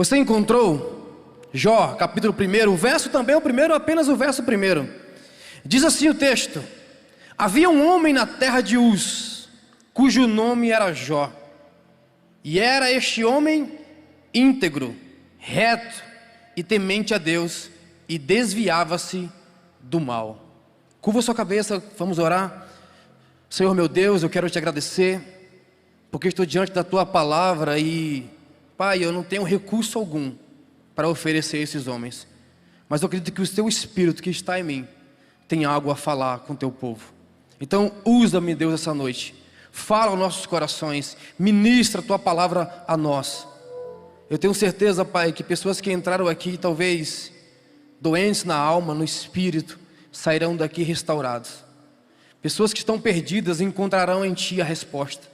Você encontrou Jó, capítulo 1, o verso também é o primeiro, apenas o verso 1. Diz assim o texto: havia um homem na terra de Uz, cujo nome era Jó, e era este homem íntegro, reto e temente a Deus, e desviava-se do mal. Curva sua cabeça, vamos orar. Senhor meu Deus, eu quero te agradecer, porque estou diante da tua palavra e, Pai, eu não tenho recurso algum para oferecer a esses homens, mas eu acredito que o teu Espírito que está em mim tem algo a falar com o teu povo. Então usa-me, Deus, essa noite, fala aos nossos corações, ministra a tua palavra a nós. Eu tenho certeza, Pai, que pessoas que entraram aqui talvez doentes na alma, no espírito, sairão daqui restaurados. Pessoas que estão perdidas encontrarão em Ti a resposta.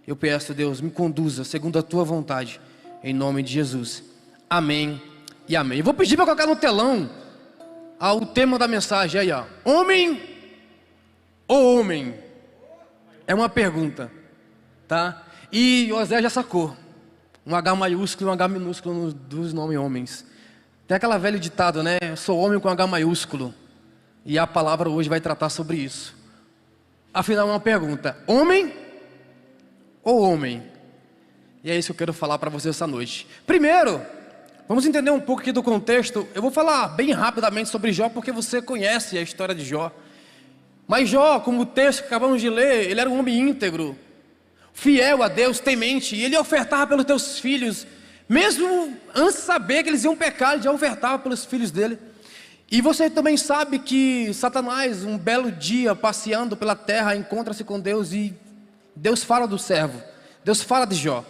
Eu peço, Deus, me conduza segundo a Tua vontade, em nome de Jesus. Amém e amém. Eu vou pedir para colocar no telão o tema da mensagem aí, ó. Homem ou homem? É uma pergunta, tá? E José já sacou. Um H maiúsculo e um H minúsculo dos nomes homens. Tem aquela velha ditado, né? Sou homem com H maiúsculo. E a palavra hoje vai tratar sobre isso. Afinal, uma pergunta: homem ou homem? E é isso que eu quero falar para você essa noite. Primeiro, vamos entender um pouco aqui do contexto. Eu vou falar bem rapidamente sobre Jó, porque você conhece a história de Jó. Mas Jó, como o texto que acabamos de ler, ele era um homem íntegro, fiel a Deus, temente, e ele ofertava pelos teus filhos, mesmo antes de saber que eles iam pecar, ele já ofertava pelos filhos dele. E você também sabe que Satanás, um belo dia, passeando pela terra, encontra-se com Deus e Deus fala do servo, Deus fala de Jó.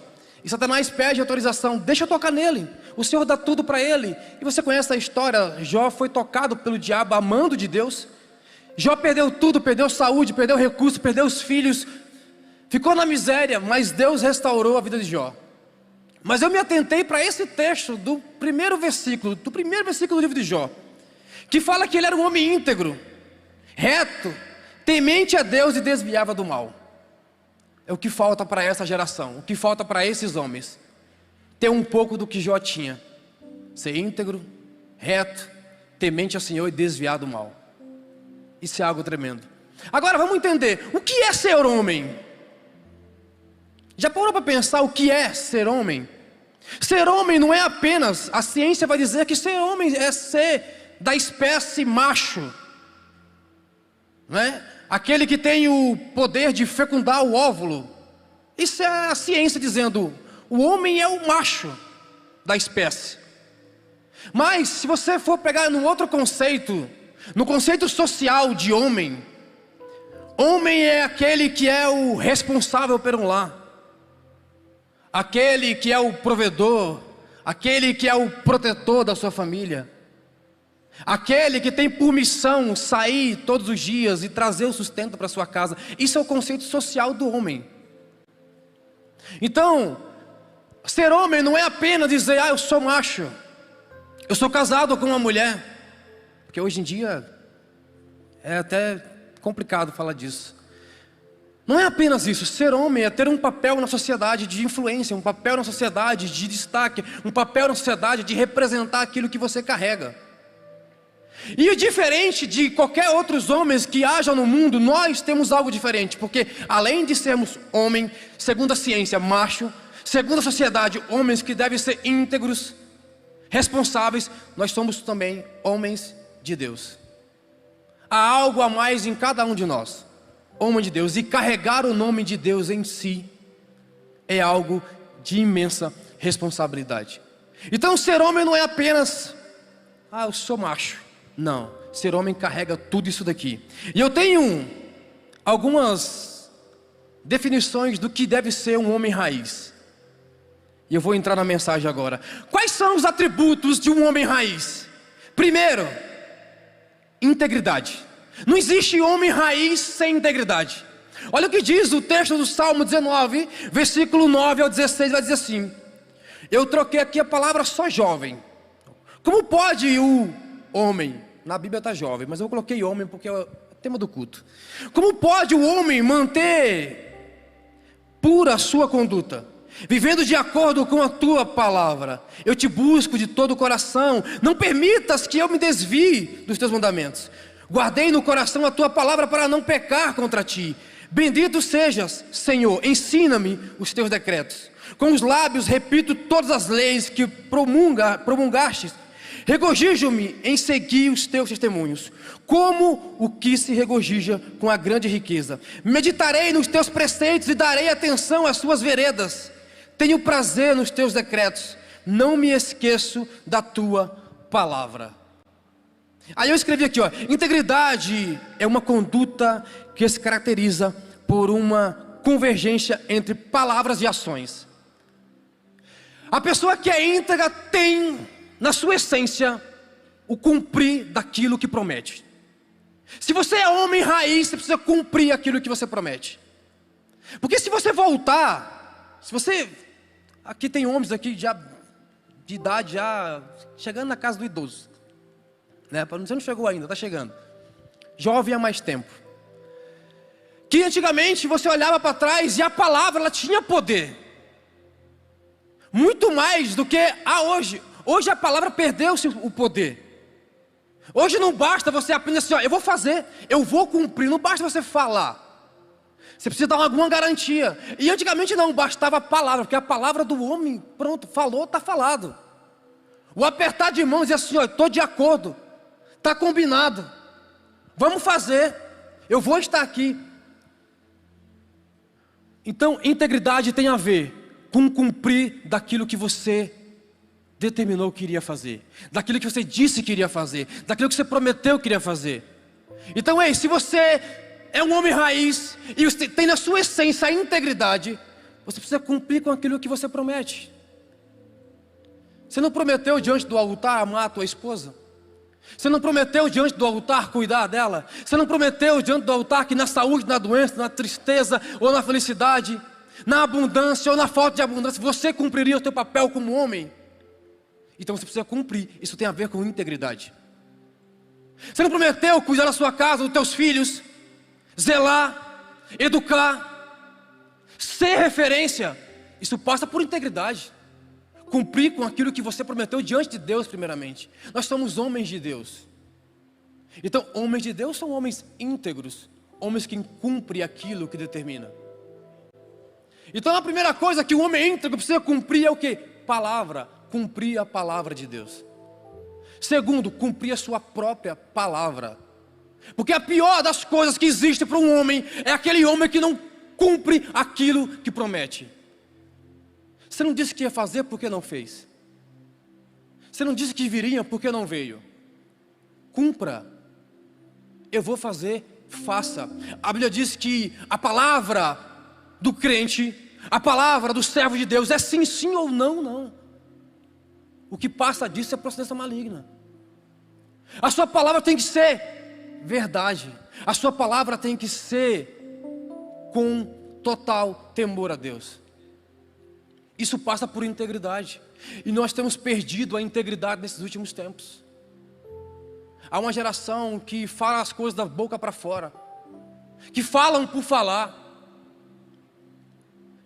E Satanás pede autorização: deixa eu tocar nele, o Senhor dá tudo para ele. E você conhece a história, Jó foi tocado pelo diabo, amando de Deus. Jó perdeu tudo, perdeu saúde, perdeu recursos, perdeu os filhos, ficou na miséria, mas Deus restaurou a vida de Jó. Mas eu me atentei para esse texto do primeiro versículo do livro de Jó, que fala que ele era um homem íntegro, reto, temente a Deus e desviava do mal. É o que falta para essa geração, o que falta para esses homens: ter um pouco do que Jó tinha, ser íntegro, reto, temente ao Senhor e desviar do mal. Isso é algo tremendo. Agora vamos entender, o que é ser homem? Já parou para pensar o que é ser homem? Ser homem não é apenas, a ciência vai dizer que ser homem é ser da espécie macho, não é? Aquele que tem o poder de fecundar o óvulo. Isso é a ciência dizendo, o homem é o macho da espécie. Mas se você for pegar num outro conceito, no conceito social de homem, homem é aquele que é o responsável por um lar, aquele que é o provedor, aquele que é o protetor da sua família, aquele que tem por missão sair todos os dias e trazer o sustento para sua casa. Isso é o conceito social do homem. Então, ser homem não é apenas dizer, eu sou macho, eu sou casado com uma mulher, porque hoje em dia é até complicado falar disso. Não é apenas isso. Ser homem é ter um papel na sociedade de influência, um papel na sociedade de destaque, um papel na sociedade de representar aquilo que você carrega. E diferente de qualquer outros homens que hajam no mundo, nós temos algo diferente, porque além de sermos homem, segundo a ciência, macho, segundo a sociedade, homens que devem ser íntegros, responsáveis, nós somos também homens de Deus. Há algo a mais em cada um de nós, homem de Deus, e carregar o nome de Deus em si é algo de imensa responsabilidade. Então ser homem não é apenas, eu sou macho. Não, ser homem carrega tudo isso daqui. E eu tenho algumas definições do que deve ser um homem raiz. E eu vou entrar na mensagem agora. Quais são os atributos de um homem raiz? Primeiro, integridade. Não existe homem raiz sem integridade. Olha o que diz o texto do Salmo 19, versículo 9 ao 16, vai dizer assim. Eu troquei aqui a palavra só jovem. Como pode o homem, na Bíblia está jovem, mas eu coloquei homem porque é o tema do culto. Como pode o homem manter pura a sua conduta, vivendo de acordo com a tua palavra. Eu te busco de todo o coração. Não permitas que eu me desvie dos teus mandamentos. Guardei no coração a tua palavra para não pecar contra ti. Bendito sejas, Senhor, ensina-me os teus decretos. Com os lábios repito todas as leis que promulgastes. Regozijo-me em seguir os teus testemunhos, como o que se regozija com a grande riqueza. Meditarei nos teus preceitos e darei atenção às suas veredas. Tenho prazer nos teus decretos, não me esqueço da tua palavra. Aí eu escrevi aqui, ó, integridade é uma conduta que se caracteriza por uma convergência entre palavras e ações. A pessoa que é íntegra tem na sua essência o cumprir daquilo que promete. Se você é homem raiz, você precisa cumprir aquilo que você promete. Porque se você voltar, se você, aqui tem homens aqui já de idade já chegando na casa do idoso, né? Você não chegou ainda, está chegando. Jovem há mais tempo. Que antigamente você olhava para trás e a palavra ela tinha poder. Muito mais do que a hoje. Hoje a palavra perdeu o poder. Hoje não basta você apenas assim, ó, eu vou fazer, eu vou cumprir. Não basta você falar. Você precisa dar alguma garantia. E antigamente não bastava a palavra, porque a palavra do homem, pronto, falou, está falado. O apertar de mãos e assim, ó, estou de acordo. Está combinado. Vamos fazer. Eu vou estar aqui. Então, integridade tem a ver com cumprir daquilo que você determinou que iria fazer, daquilo que você disse que iria fazer, daquilo que você prometeu que iria fazer. Então, ei, se você é um homem raiz e você tem na sua essência a integridade, você precisa cumprir com aquilo que você promete. Você não prometeu diante do altar amar a tua esposa? Você não prometeu diante do altar cuidar dela? Você não prometeu diante do altar que na saúde, na doença, na tristeza ou na felicidade, na abundância ou na falta de abundância, você cumpriria o teu papel como homem? Então você precisa cumprir. Isso tem a ver com integridade. Você não prometeu cuidar da sua casa, dos teus filhos, zelar, educar, ser referência? Isso passa por integridade. Cumprir com aquilo que você prometeu diante de Deus primeiramente. Nós somos homens de Deus. Então, homens de Deus são homens íntegros, homens que cumprem aquilo que determina. Então, a primeira coisa que o homem íntegro precisa cumprir é o quê? Palavra. Cumprir a palavra de Deus. Segundo, cumprir a sua própria palavra. Porque a pior das coisas que existe para um homem é aquele homem que não cumpre aquilo que promete. Você não disse que ia fazer, por que não fez? Você não disse que viria, por que não veio? Cumpra. Eu vou fazer, faça. A Bíblia diz que a palavra do crente, a palavra do servo de Deus é sim, sim ou não, não. O que passa disso é procedência maligna. A sua palavra tem que ser verdade. A sua palavra tem que ser com total temor a Deus. Isso passa por integridade. E nós temos perdido a integridade nesses últimos tempos. Há uma geração que fala as coisas da boca para fora, que falam por falar,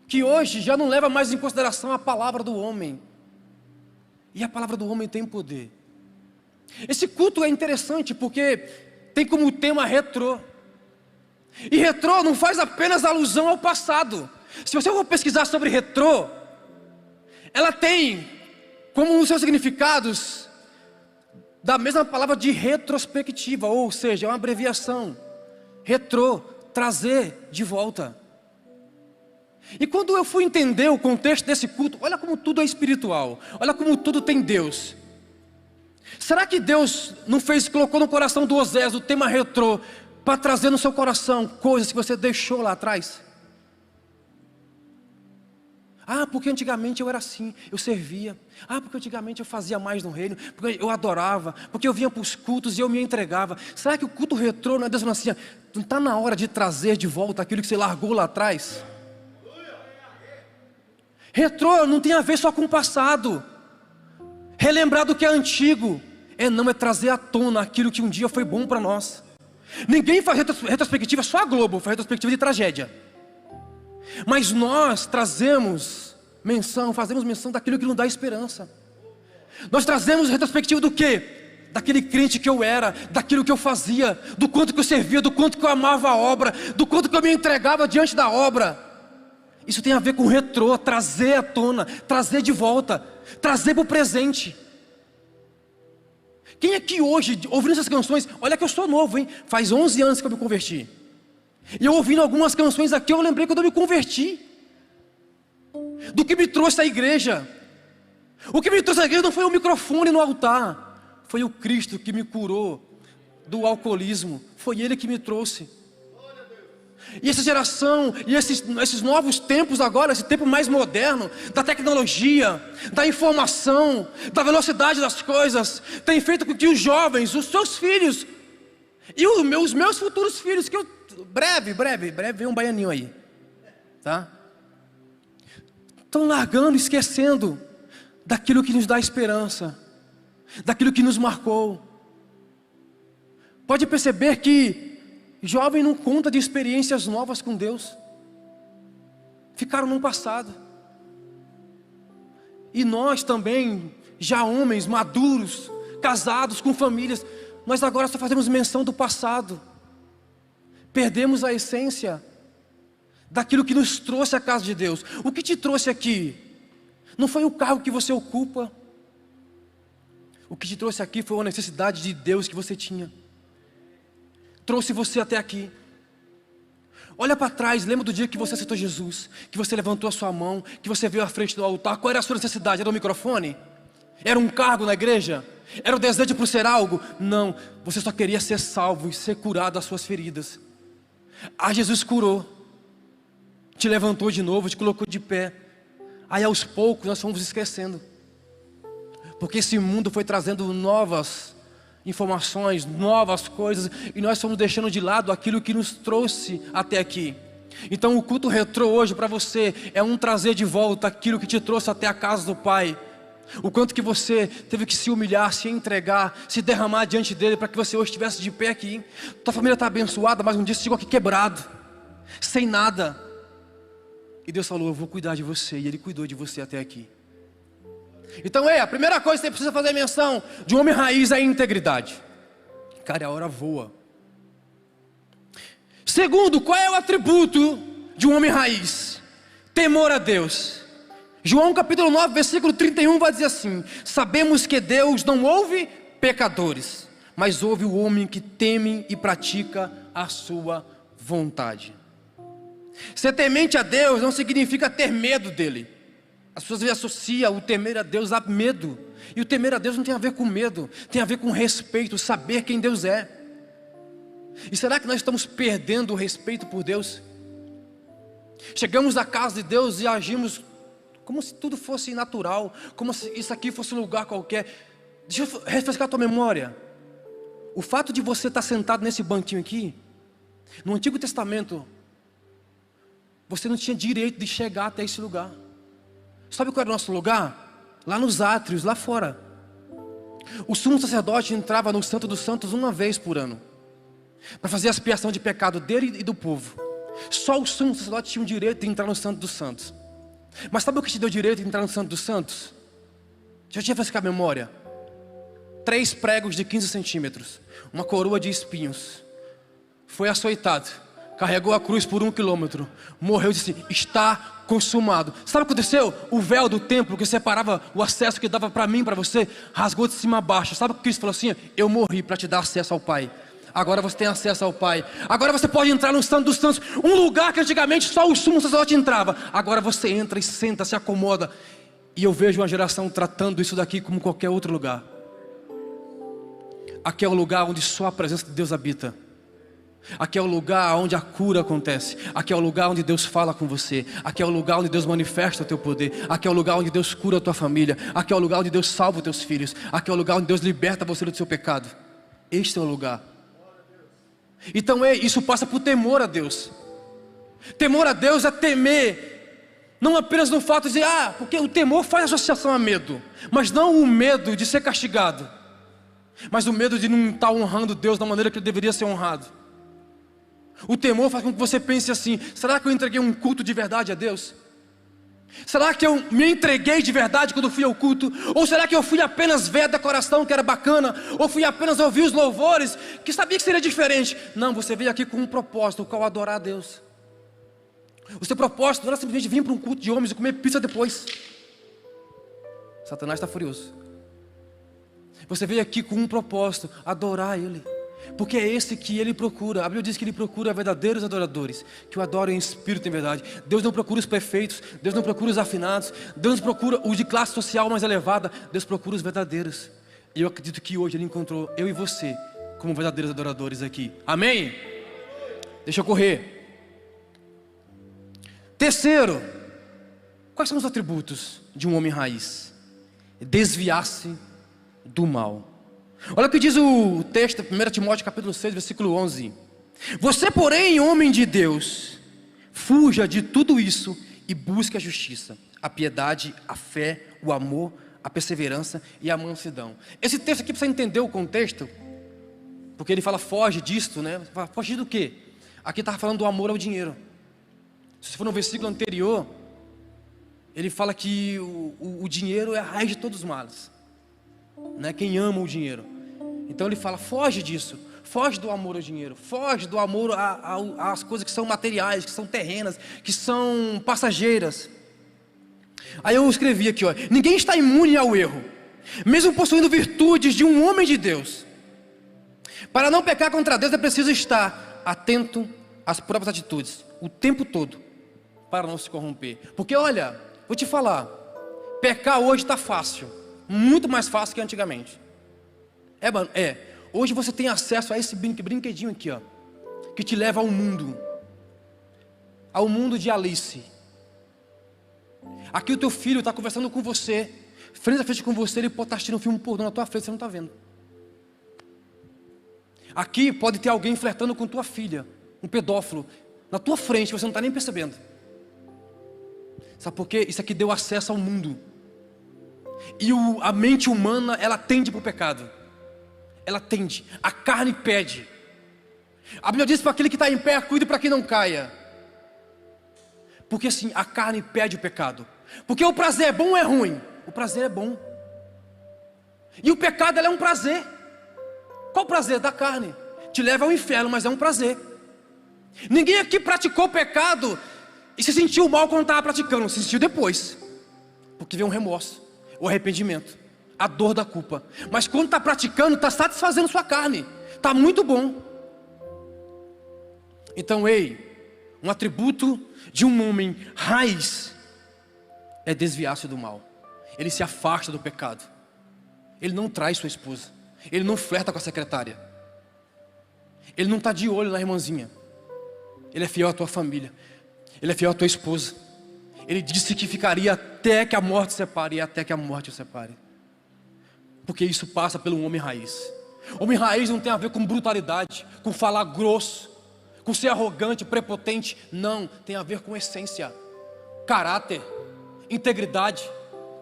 que hoje já não leva mais em consideração a palavra do homem. E a palavra do homem tem poder. Esse culto é interessante porque tem como tema retrô. E retrô não faz apenas alusão ao passado. Se você for pesquisar sobre retrô, ela tem como um dos seus significados da mesma palavra de retrospectiva, ou seja, é uma abreviação. Retrô, trazer de volta. E quando eu fui entender o contexto desse culto, olha como tudo é espiritual, olha como tudo tem Deus. Será que Deus não colocou no coração do Osés o tema retrô para trazer no seu coração coisas que você deixou lá atrás? Ah, porque antigamente eu era assim, eu servia. Ah, porque antigamente eu fazia mais no reino, porque eu adorava, porque eu vinha para os cultos e eu me entregava. Será que o culto retrô não é Deus falando assim, não está na hora de trazer de volta aquilo que você largou lá atrás? Retrô não tem a ver só com o passado. Relembrar do que é antigo não é trazer à tona aquilo que um dia foi bom para nós. Ninguém faz retrospectiva, só a Globo faz retrospectiva de tragédia. Mas nós trazemos fazemos menção daquilo que nos dá esperança. Nós trazemos retrospectiva do quê? Daquele crente que eu era, daquilo que eu fazia, do quanto que eu servia, do quanto que eu amava a obra, do quanto que eu me entregava diante da obra. Isso tem a ver com retrô, trazer à tona, trazer de volta, trazer para o presente. Quem aqui hoje, ouvindo essas canções, olha que eu sou novo, hein? Faz 11 anos que eu me converti. E eu ouvindo algumas canções aqui, eu lembrei quando eu me converti. Do que me trouxe à igreja. O que me trouxe à igreja não foi o microfone no altar. Foi o Cristo que me curou do alcoolismo. Foi Ele que me trouxe. E essa geração, e esses novos tempos agora, esse tempo mais moderno, da tecnologia, da informação, da velocidade das coisas, tem feito com que os jovens, os seus filhos, e os meus futuros filhos, que eu, breve vem um baianinho aí, tá? Estão largando, esquecendo daquilo que nos dá esperança, daquilo que nos marcou. Pode perceber que jovem não conta de experiências novas com Deus. Ficaram no passado. E nós também, já homens maduros, casados, com famílias, nós agora só fazemos menção do passado. Perdemos a essência daquilo que nos trouxe à casa de Deus. O que te trouxe aqui? Não foi o cargo que você ocupa. O que te trouxe aqui foi uma necessidade de Deus que você tinha. Trouxe você até aqui. Olha para trás, lembra do dia que você aceitou Jesus, que você levantou a sua mão, que você veio à frente do altar. Qual era a sua necessidade? Era um microfone? Era um cargo na igreja? Era o desejo por ser algo? Não, você só queria ser salvo e ser curado das suas feridas. Jesus curou, te levantou de novo, te colocou de pé. Aí aos poucos nós fomos esquecendo, porque esse mundo foi trazendo novas informações, novas coisas, e nós fomos deixando de lado aquilo que nos trouxe até aqui. Então o culto retrô hoje para você é um trazer de volta aquilo que te trouxe até a casa do Pai. O quanto que você teve que se humilhar, se entregar, se derramar diante dele para que você hoje estivesse de pé aqui. Tua família está abençoada, mas um dia você chegou aqui quebrado, sem nada. E Deus falou, eu vou cuidar de você, e Ele cuidou de você até aqui. Então a primeira coisa que você precisa fazer menção de um homem raiz é a integridade. Cara, a hora voa. Segundo, qual é o atributo de um homem raiz? Temor a Deus. João capítulo 9, versículo 31 vai dizer assim: sabemos que Deus não ouve pecadores, mas ouve o homem que teme e pratica a sua vontade. Ser temente a Deus não significa ter medo dele. As pessoas associam o temer a Deus a medo. E o temer a Deus não tem a ver com medo, tem a ver com respeito, saber quem Deus é. E será que nós estamos perdendo o respeito por Deus? Chegamos à casa de Deus e agimos como se tudo fosse natural, como se isso aqui fosse um lugar qualquer. Deixa eu refrescar a tua memória. O fato de você estar sentado nesse banquinho aqui, no Antigo Testamento, você não tinha direito de chegar até esse lugar. Sabe qual era o nosso lugar? Lá nos átrios, lá fora. O sumo sacerdote entrava no Santo dos Santos uma vez por ano, para fazer a expiação de pecado dele e do povo. Só o sumo sacerdote tinha o direito de entrar no Santo dos Santos. Mas sabe o que te deu o direito de entrar no Santo dos Santos? Deixa eu te refrescar a memória. 3 pregos de 15 centímetros, uma coroa de espinhos. Foi açoitado, carregou a cruz por 1 quilômetro, morreu e disse, está consumado. Sabe o que aconteceu? O véu do templo que separava o acesso que dava para mim, para você, rasgou de cima a baixo. Sabe o que Cristo falou assim? Eu morri para te dar acesso ao Pai. Agora você tem acesso ao Pai. Agora você pode entrar no Santo dos Santos, um lugar que antigamente só o sumo sacerdote entrava. Agora você entra e senta, se acomoda. E eu vejo uma geração tratando isso daqui como qualquer outro lugar. Aqui é o lugar onde só a presença de Deus habita. Aqui é o lugar onde a cura acontece. Aqui é o lugar onde Deus fala com você. Aqui é o lugar onde Deus manifesta o teu poder. Aqui é o lugar onde Deus cura a tua família. Aqui é o lugar onde Deus salva os teus filhos. Aqui é o lugar onde Deus liberta você do seu pecado. Este é o lugar. Então isso passa por temor a Deus. Temor a Deus é temer, não apenas no fato de dizer, porque o temor faz associação a medo, mas não o medo de ser castigado, mas o medo de não estar honrando Deus da maneira que Ele deveria ser honrado. O temor faz com que você pense assim, será que eu entreguei um culto de verdade a Deus? Será que eu me entreguei de verdade quando fui ao culto? Ou será que eu fui apenas ver a decoração que era bacana? Ou fui apenas ouvir os louvores, que sabia que seria diferente? Não, você veio aqui com um propósito, o qual adorar a Deus. O seu propósito não era simplesmente vir para um culto de homens e comer pizza depois. Satanás está furioso. Você veio aqui com um propósito, adorar Ele. Porque é esse que Ele procura. A Bíblia diz que Ele procura verdadeiros adoradores, que o adorem em espírito e em verdade. Deus não procura os perfeitos, Deus não procura os afinados, Deus não procura os de classe social mais elevada, Deus procura os verdadeiros. E eu acredito que hoje Ele encontrou eu e você como verdadeiros adoradores aqui. Amém? Deixa eu correr. Terceiro, quais são os atributos de um homem raiz? Desviar-se do mal. Olha o que diz o texto, 1 Timóteo capítulo 6, versículo 11. Você, porém, homem de Deus, fuja de tudo isso e busque a justiça, a piedade, a fé, o amor, a perseverança e a mansidão. Esse texto aqui precisa entender o contexto, porque ele fala foge disto, né? Foge do quê? Aqui está falando do amor ao dinheiro. Se for no versículo anterior, ele fala que o dinheiro é a raiz de todos os males, né? Quem ama o dinheiro. Então ele fala, foge disso, foge do amor ao dinheiro, foge do amor às coisas que são materiais, que são terrenas, que são passageiras. Aí eu escrevi aqui, ó, ninguém está imune ao erro, mesmo possuindo virtudes de um homem de Deus. Para não pecar contra Deus é preciso estar atento às próprias atitudes, o tempo todo, para não se corromper. Porque olha, vou te falar, pecar hoje está fácil, muito mais fácil que antigamente. Hoje você tem acesso a esse brinquedinho aqui, ó, que te leva ao mundo de Alice. Aqui o teu filho está conversando com você, frente a frente com você, ele pode estar assistindo um filme pornô na tua frente, você não está vendo. Aqui pode ter alguém flertando com tua filha, um pedófilo, na tua frente, você não está nem percebendo. Sabe por quê? Isso aqui deu acesso ao mundo. E a mente humana, ela tende para o pecado. Ela tende, a carne pede. A Bíblia diz para aquele que está em pé, cuide para que não caia. Porque assim, a carne pede o pecado. Porque o prazer é bom ou é ruim? O prazer é bom. E o pecado, ele é um prazer. Qual o prazer? Da carne. Te leva ao inferno, mas é um prazer. Ninguém aqui praticou pecado e se sentiu mal quando estava praticando. Se sentiu depois, porque veio um remorso, o arrependimento, a dor da culpa. Mas quando está praticando, está satisfazendo sua carne, está muito bom. Então, um atributo de um homem raiz é desviar-se do mal. Ele se afasta do pecado. Ele não trai sua esposa. Ele não flerta com a secretária. Ele não está de olho na irmãzinha. Ele é fiel à tua família. Ele é fiel à tua esposa. Ele disse que ficaria até que a morte o separe, e até que a morte o separe. Porque isso passa pelo homem raiz. Homem raiz não tem a ver com brutalidade, com falar grosso, com ser arrogante, prepotente. Não, tem a ver com essência, caráter, integridade,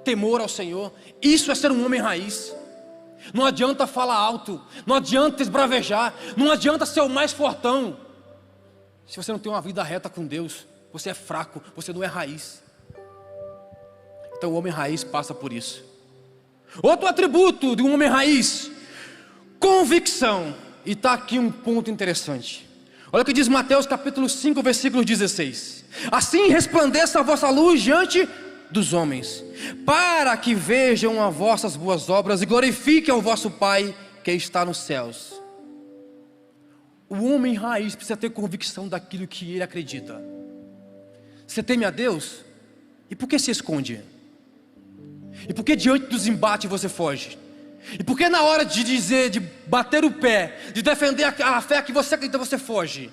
temor ao Senhor. Isso é ser um homem raiz. Não adianta falar alto, não adianta esbravejar, não adianta ser o mais fortão. Se você não tem uma vida reta com Deus, você é fraco, você não é raiz. Então o homem raiz passa por isso. Outro atributo de um homem raiz, convicção. E está aqui um ponto interessante. Olha o que diz Mateus capítulo 5, versículo 16. Assim resplandeça a vossa luz diante dos homens, para que vejam as vossas boas obras e glorifiquem ao vosso Pai que está nos céus. O homem raiz precisa ter convicção daquilo que ele acredita. Você teme a Deus? E por que se esconde? E por que diante dos embates você foge? E por que na hora de dizer, de bater o pé, de defender a fé que você acredita, você foge?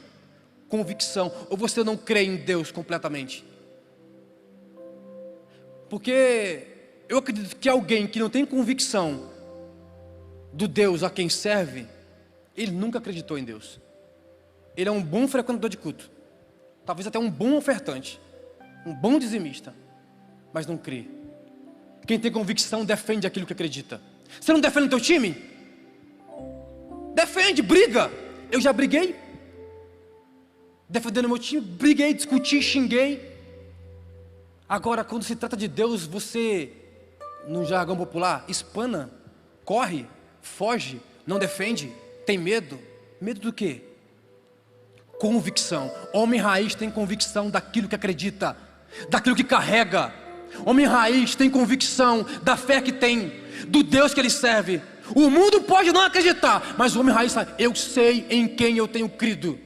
Convicção. Ou você não crê em Deus completamente? Porque eu acredito que alguém que não tem convicção do Deus a quem serve, ele nunca acreditou em Deus. Ele é um bom frequentador de culto, talvez até um bom ofertante, um bom dizimista, mas não crê. Quem tem convicção defende aquilo que acredita. Você não defende o teu time? Defende, briga. Eu já briguei defendendo o meu time, briguei, discuti, xinguei. Agora, quando se trata de Deus, você, no jargão popular, espana, corre, foge, não defende, tem medo. Medo do quê? Convicção. Homem raiz tem convicção daquilo que acredita, daquilo que carrega. Homem raiz tem convicção da fé que tem, do Deus que ele serve. O mundo pode não acreditar, mas o homem raiz sabe: eu sei em quem eu tenho crido,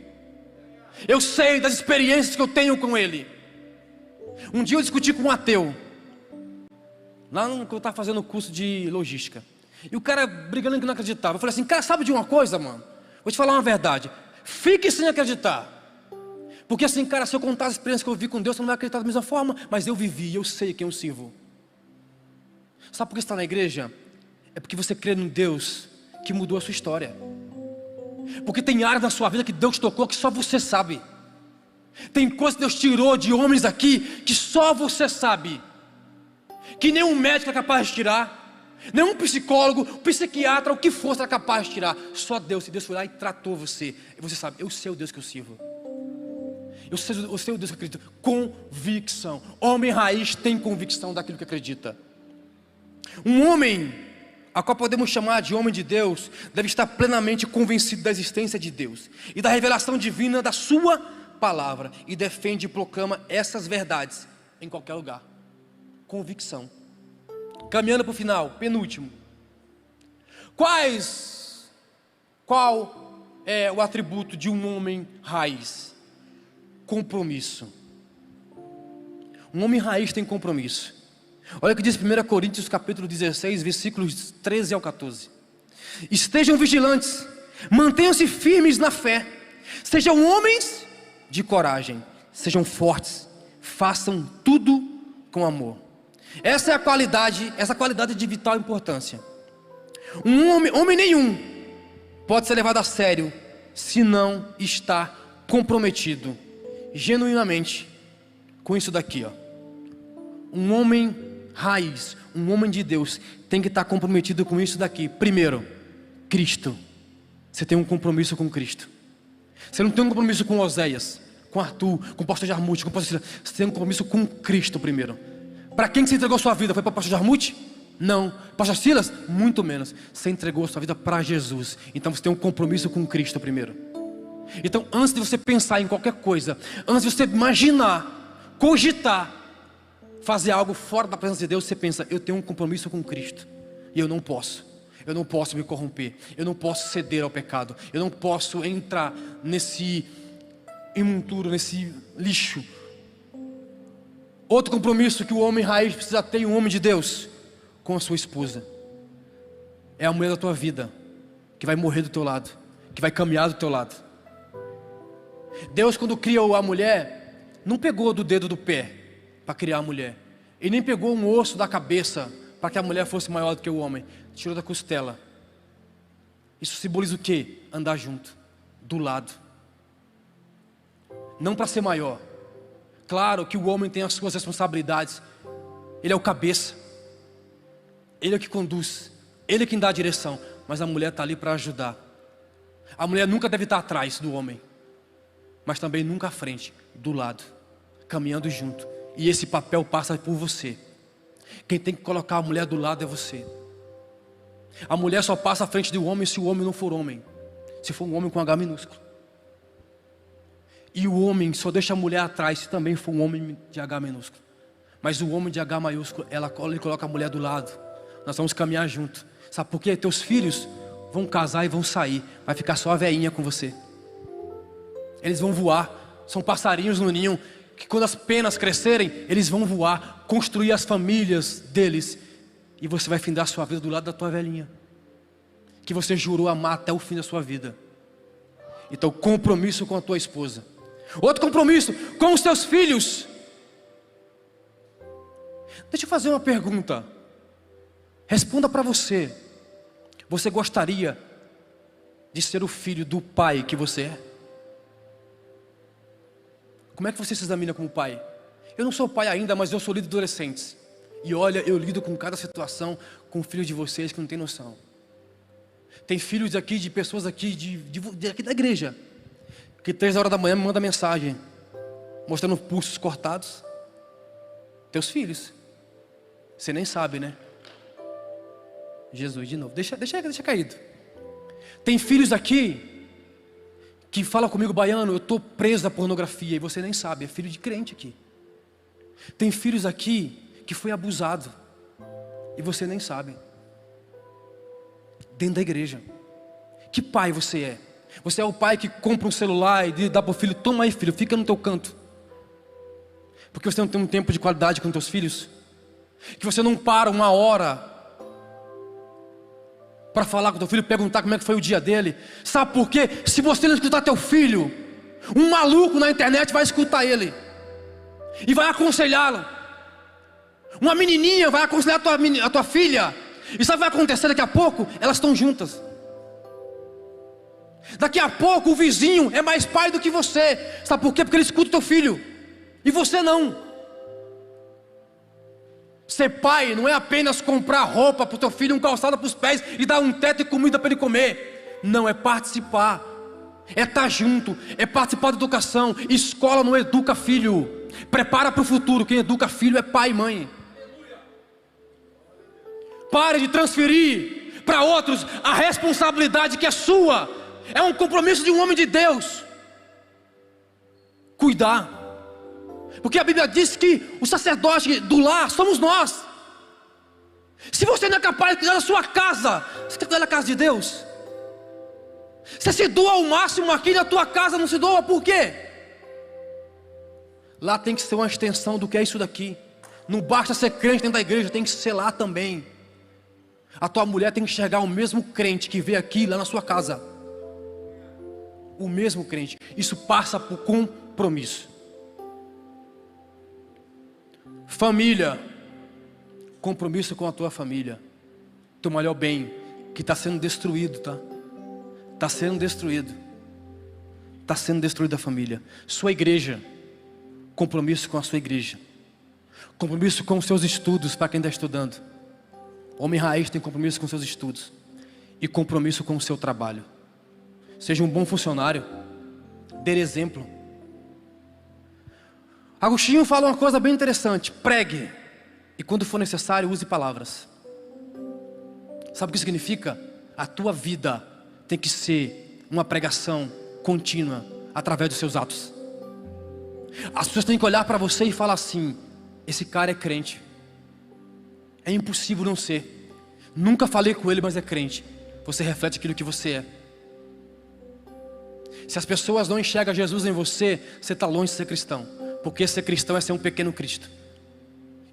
eu sei das experiências que eu tenho com ele. Um dia eu discuti com um ateu, lá no que eu estava fazendo o curso de logística, e o cara brigando que não acreditava. Eu falei assim: cara, sabe de uma coisa, mano? Vou te falar uma verdade, fique sem acreditar. Porque assim, cara, se eu contar as experiências que eu vi com Deus, você não vai acreditar da mesma forma. Mas eu vivi, eu sei quem eu sirvo. Sabe por que você está na igreja? É porque você crê num Deus que mudou a sua história. Porque tem áreas na sua vida que Deus tocou que só você sabe. Tem coisas que Deus tirou de homens aqui que só você sabe, que nenhum médico é capaz de tirar, nenhum psicólogo, psiquiatra, o que for será capaz de tirar. Só Deus. Se Deus foi lá e tratou você, e você sabe: eu sei o Deus que eu sirvo, eu sei o Deus que eu acredito. Convicção. Homem raiz tem convicção daquilo que acredita. Um homem, a qual podemos chamar de homem de Deus, deve estar plenamente convencido da existência de Deus e da revelação divina da sua palavra, e defende e proclama essas verdades em qualquer lugar. Convicção. Caminhando para o final, penúltimo. Qual é o atributo de um homem raiz? Compromisso. Um homem raiz tem compromisso. Olha o que diz 1 Coríntios capítulo 16, versículos 13 ao 14. Estejam vigilantes, mantenham-se firmes na fé, sejam homens de coragem, sejam fortes, façam tudo com amor. Essa é a qualidade, essa qualidade de vital importância. Homem nenhum pode ser levado a sério se não está comprometido genuinamente com isso daqui, ó. Um homem raiz, um homem de Deus tem que estar comprometido com isso daqui. Primeiro, Cristo. Você tem um compromisso com Cristo. Você não tem um compromisso com Oséias, com Arthur, com o pastor Jarmute, com o pastor Silas. Você tem um compromisso com Cristo primeiro. Para quem que você entregou sua vida? Foi para o pastor Jarmute? Não. Pastor Silas? Muito menos. Você entregou sua vida para Jesus. Então você tem um compromisso com Cristo primeiro. Então, antes de você pensar em qualquer coisa, antes de você imaginar, cogitar fazer algo fora da presença de Deus, você pensa: eu tenho um compromisso com Cristo, e eu não posso me corromper, eu não posso ceder ao pecado, eu não posso entrar nesse imundo, nesse lixo. Outro compromisso que o homem raiz precisa ter, um homem de Deus, com a sua esposa. É a mulher da tua vida, que vai morrer do teu lado, que vai caminhar do teu lado. Deus, quando criou a mulher, não pegou do dedo do pé para criar a mulher, e nem pegou um osso da cabeça para que a mulher fosse maior do que o homem. Tirou da costela. Isso simboliza o quê? Andar junto, do lado, não para ser maior. Claro que o homem tem as suas responsabilidades, ele é o cabeça, ele é o que conduz, ele é quem dá a direção, mas a mulher está ali para ajudar. A mulher nunca deve estar atrás do homem, mas também nunca à frente, do lado, caminhando junto. E esse papel passa por você. Quem tem que colocar a mulher do lado é você. A mulher só passa à frente do homem se o homem não for homem, se for um homem com H minúsculo. E o homem só deixa a mulher atrás se também for um homem de H minúsculo. Mas o homem de H maiúsculo, ele coloca a mulher do lado. Nós vamos caminhar junto. Sabe por quê? Teus filhos vão casar e vão sair, vai ficar só a veinha com você. Eles vão voar, são passarinhos no ninho, que quando as penas crescerem, eles vão voar, construir as famílias deles, e você vai findar a sua vida do lado da tua velhinha, que você jurou amar até o fim da sua vida. Então, compromisso com a tua esposa. Outro compromisso, com os teus filhos. Deixa eu fazer uma pergunta. Responda para você. Você gostaria de ser o filho do pai que você é? Como é que você se examina como pai? Eu não sou pai ainda, mas eu sou líder de adolescentes. E olha, eu lido com cada situação com filhos de vocês que não tem noção. Tem filhos aqui, de pessoas aqui, aqui da igreja, que 3 horas da manhã me manda mensagem, mostrando pulsos cortados, Teus filhos. Você nem sabe, né? Jesus de novo. Deixa caído. Tem filhos aqui que falam comigo, Baiano, eu estou preso à pornografia, e você nem sabe, é filho de crente aqui. Tem filhos aqui que foi abusado, e você nem sabe. Dentro da igreja. Que pai você é? Você é o pai que compra um celular e dá para o filho, toma aí filho, fica no teu canto. Porque você não tem um tempo de qualidade com teus filhos? Que você não para uma hora para falar com teu filho, perguntar como é que foi o dia dele? Sabe por quê? Se você não escutar teu filho, um maluco na internet vai escutar ele e vai aconselhá-lo. Uma menininha vai aconselhar a tua filha. E sabe o que vai acontecer daqui a pouco? Elas estão juntas. Daqui a pouco o vizinho é mais pai do que você. Sabe por quê? Porque ele escuta o teu filho e você não. Ser pai não é apenas comprar roupa para o teu filho, um calçado para os pés e dar um teto e comida para ele comer. Não, é participar, é estar junto, é participar da educação. Escola não educa filho, prepara para o futuro. Quem educa filho é pai e mãe. Pare de transferir para outros a responsabilidade que é sua. É um compromisso de um homem de Deus cuidar. Porque a Bíblia diz que o sacerdote do lar somos nós. Se você não é capaz de cuidar da sua casa, você quer cuidar da casa de Deus? Você se doa ao máximo aqui na tua casa, não se doa por quê? Lá tem que ser uma extensão do que é isso daqui. Não basta ser crente dentro da igreja, tem que ser lá também. A tua mulher tem que enxergar o mesmo crente que vê aqui lá na sua casa. O mesmo crente. Isso passa por compromisso. Família, compromisso com a tua família. Teu maior bem, que está sendo destruído, tá? Está sendo destruído. Está sendo destruída a família. Sua igreja, compromisso com a sua igreja. Compromisso com os seus estudos, para quem está estudando. Homem raiz tem compromisso com seus estudos. E compromisso com o seu trabalho. Seja um bom funcionário. Dê exemplo. Agostinho fala uma coisa bem interessante. Pregue. E quando for necessário, use palavras. Sabe o que significa? A tua vida tem que ser uma pregação contínua através dos seus atos. As pessoas têm que olhar para você e falar assim: esse cara é crente. É impossível não ser. Nunca falei com ele, mas é crente. Você reflete aquilo que você é. Se as pessoas não enxergam Jesus em você, você está longe de ser cristão. Porque ser cristão é ser um pequeno Cristo.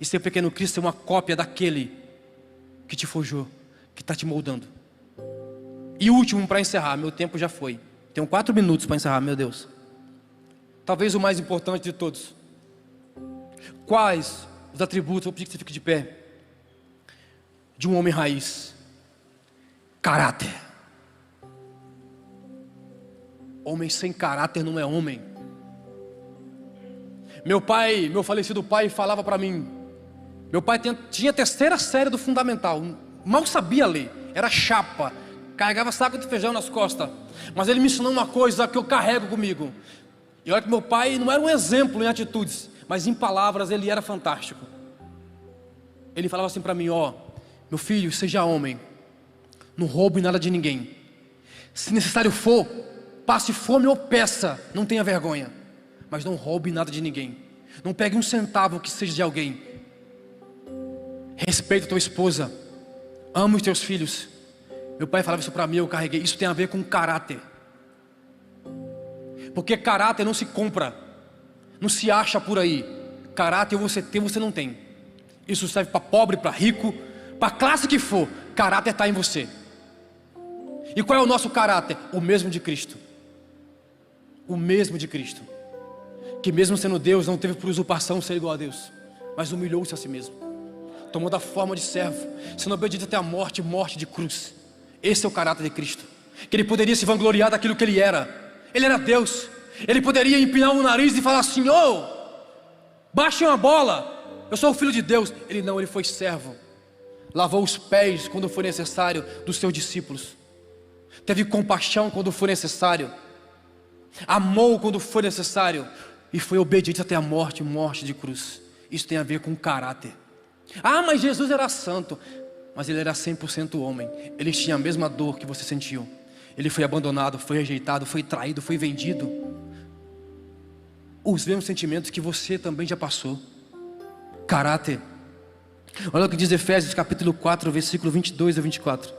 E ser pequeno Cristo é uma cópia daquele que te forjou, que está te moldando. E último, para encerrar, meu tempo já foi. Tenho 4 minutos para encerrar, meu Deus. Talvez o mais importante de todos. Quais os atributos, vou pedir que você fique de pé, de um homem raiz? Caráter. Homem sem caráter não é homem. Meu falecido pai falava para mim. Meu pai tinha a 3ª série do fundamental. Mal sabia ler, era chapa. Carregava saco de feijão nas costas. Mas ele me ensinou uma coisa que eu carrego comigo. E olha que meu pai não era um exemplo em atitudes, mas em palavras ele era fantástico. Ele falava assim para mim: ó, meu filho, seja homem, não roube nada de ninguém. Se necessário for, passe fome ou peça, não tenha vergonha. Mas não roube nada de ninguém. Não pegue um centavo que seja de alguém. Respeita a tua esposa. Ama os teus filhos. Meu pai falava isso para mim, eu carreguei. Isso tem a ver com caráter. Porque caráter não se compra. Não se acha por aí. Caráter você tem, você não tem. Isso serve para pobre, para rico, para a classe que for. Caráter está em você. E qual é o nosso caráter? O mesmo de Cristo. O mesmo de Cristo. Que mesmo sendo Deus, não teve por usurpação ser igual a Deus, mas humilhou-se a si mesmo. Tomou da forma de servo, sendo obediente até a morte, morte de cruz. Esse é o caráter de Cristo. Que ele poderia se vangloriar daquilo que ele era. Ele era Deus. Ele poderia empinar o nariz e falar assim: ô, baixem a bola, eu sou o filho de Deus. Ele não, ele foi servo. Lavou os pés quando foi necessário dos seus discípulos. Teve compaixão quando foi necessário. Amou quando foi necessário. E foi obediente até a morte, morte de cruz. Isso tem a ver com caráter. Ah, mas Jesus era santo. Mas ele era 100% homem. Ele tinha a mesma dor que você sentiu. Ele foi abandonado, foi rejeitado, foi traído, foi vendido. Os mesmos sentimentos que você também já passou. Caráter. Olha o que diz Efésios capítulo 4, versículo 22 a 24.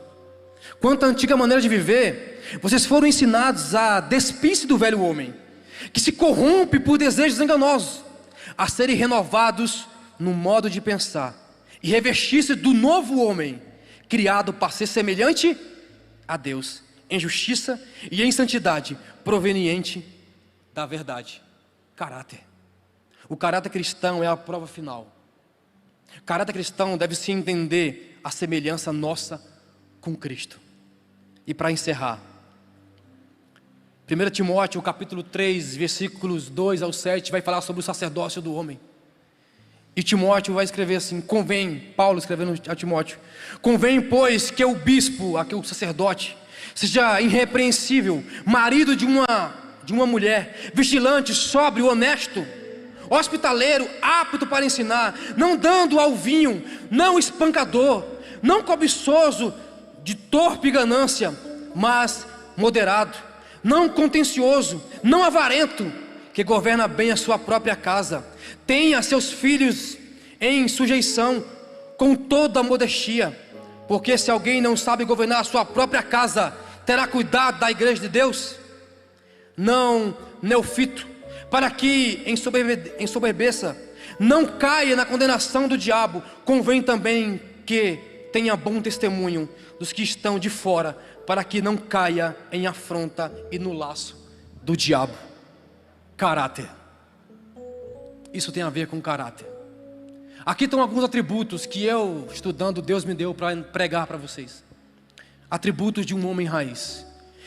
Quanto à antiga maneira de viver, vocês foram ensinados a despir-se do velho homem, que se corrompe por desejos enganosos, a serem renovados no modo de pensar, e revestir-se do novo homem, criado para ser semelhante a Deus, em justiça e em santidade, proveniente da verdade. Caráter. O caráter cristão é a prova final. Caráter cristão deve se entender a semelhança nossa com Cristo. E para encerrar, 1 Timóteo capítulo 3, versículos 2 ao 7, vai falar sobre o sacerdócio do homem. E Timóteo vai escrever assim, Paulo escrevendo a Timóteo, convém, pois, que o bispo, aqui o sacerdote, seja irrepreensível, marido de uma mulher, vigilante, sóbrio, honesto, hospitaleiro, apto para ensinar, não dando ao vinho, não espancador, não cobiçoso de torpe ganância, mas moderado, não contencioso, não avarento, que governa bem a sua própria casa, tenha seus filhos em sujeição, com toda a modestia, porque se alguém não sabe governar a sua própria casa, terá cuidado da igreja de Deus? Não neofito, para que ensoberbeça, não caia na condenação do diabo. Convém também que tenha bom testemunho dos que estão de fora, para que não caia em afronta e no laço do diabo. Caráter. Isso tem a ver com caráter. Aqui estão alguns atributos que eu, estudando, Deus me deu para pregar para vocês. Atributos de um homem raiz.